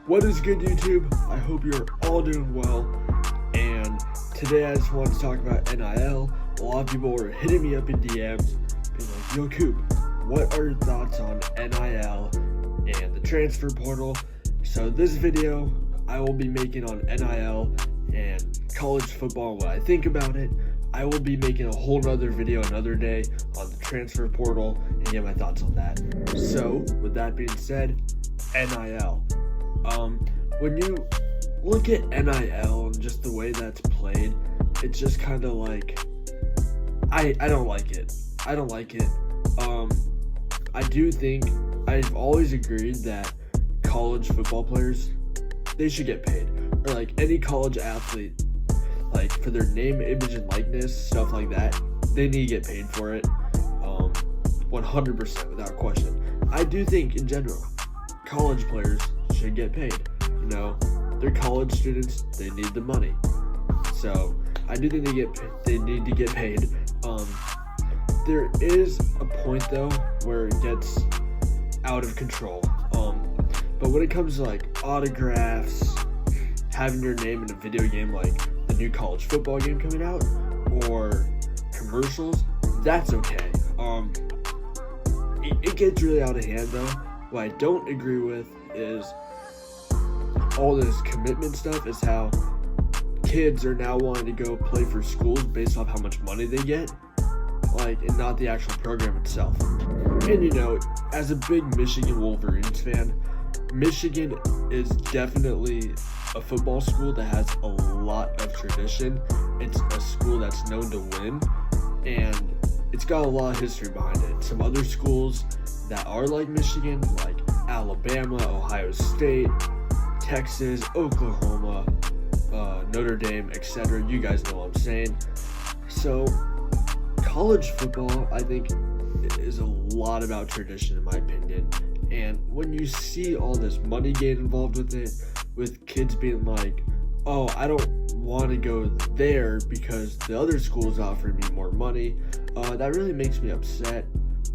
What is good, YouTube? I hope you're all doing well. And today I just wanted to talk about NIL. A lot of people were hitting me up in DMs, being like, "Yo, Coop, what are your thoughts on NIL and the transfer portal?" So this video I will be making on NIL and college football and what I think about it. I will be making a whole nother video another day on the transfer portal and get my thoughts on that. So with that being said, NIL. When you look at NIL and just the way that's played, it's just kind of like, I don't like it. I don't like it. I do think, I've always agreed that college football players, they should get paid. Or like any college athlete, like for their name, image, and likeness, stuff like that, they need to get paid for it. 100% without question. I do think in general, college players should get paid. You know, they're college students, they need the money. So I do think they need to get paid. There is a point though where it gets out of control. But when it comes to like autographs, having your name in a video game like the new college football game coming out, or commercials, that's okay. It gets really out of hand though. What I don't agree with is all this commitment stuff, is how kids are now wanting to go play for schools based off how much money they get, like, and not the actual program itself. And you know, as a big Michigan Wolverines fan, Michigan is definitely a football school that has a lot of tradition. It's a school that's known to win, and it's got a lot of history behind it. Some other schools that are like Michigan, like Alabama, Ohio State, Texas, Oklahoma, Notre Dame, etc. You guys know what I'm saying. So college football, I think, is a lot about tradition in my opinion. And when you see all this money gain involved with it, with kids being like, "Oh, I don't want to go there because the other school is offering me more money," that really makes me upset,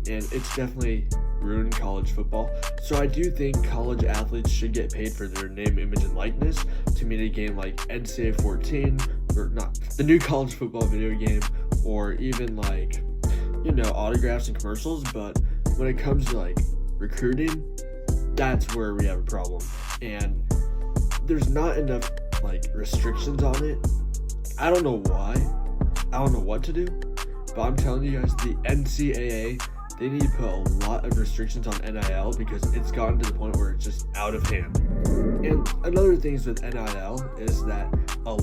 and it's definitely ruined college football. So I do think college athletes should get paid for their name, image, and likeness to meet a game like NCAA 14, or not, the new college football video game, or even like, you know, autographs and commercials. But when it comes to like recruiting, that's where we have a problem, and there's not enough like restrictions on it. I don't know why. I don't know what to do, but I'm telling you guys, the NCAA, they need to put a lot of restrictions on NIL because it's gotten to the point where it's just out of hand. And another thing with NIL is that a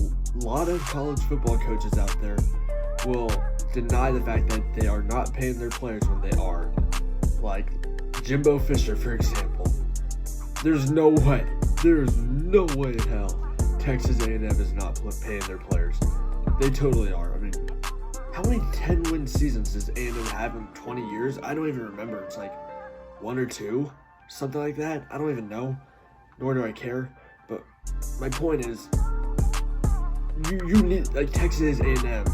lot of college football coaches out there will deny the fact that they are not paying their players when they are. Like Jimbo Fisher, for example. There's no way in hell Texas A&M is not paying their players. They totally are. I mean, how many 10-win seasons does A&M have in 20 years? I don't even remember. It's like 1 or 2, something like that. I don't even know, nor do I care. But my point is, you need, like, Texas A&M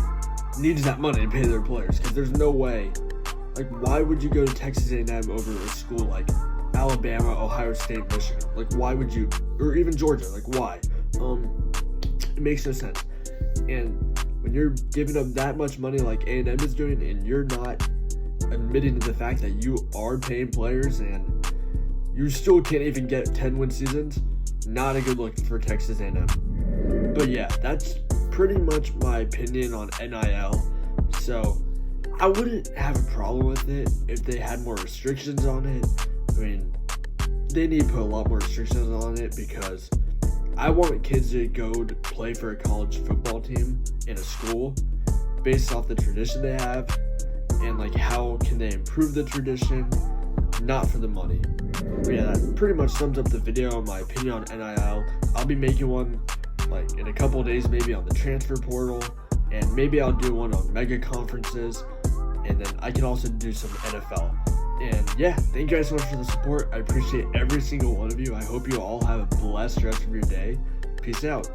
needs that money to pay their players, because there's no way. Like, why would you go to Texas A&M over a school like Alabama, Ohio State, Michigan? Like, why would you? Or even Georgia? Like, why? It makes no sense. And when you're giving up that much money like A&M is doing, and you're not admitting to the fact that you are paying players and you still can't even get 10-win seasons, not a good look for Texas A&M. But yeah, that's pretty much my opinion on NIL. So I wouldn't have a problem with it if they had more restrictions on it. I mean, they need to put a lot more restrictions on it, because I want kids to go to play for a college football team in a school based off the tradition they have, and like how can they improve the tradition, not for the money. But yeah, that pretty much sums up the video on my opinion on NIL. I'll be making one like in a couple of days, maybe on the transfer portal, and maybe I'll do one on mega conferences, and then I can also do some NFL. And yeah, thank you guys so much for the support. I appreciate every single one of you. I hope you all have a blessed rest of your day. Peace out.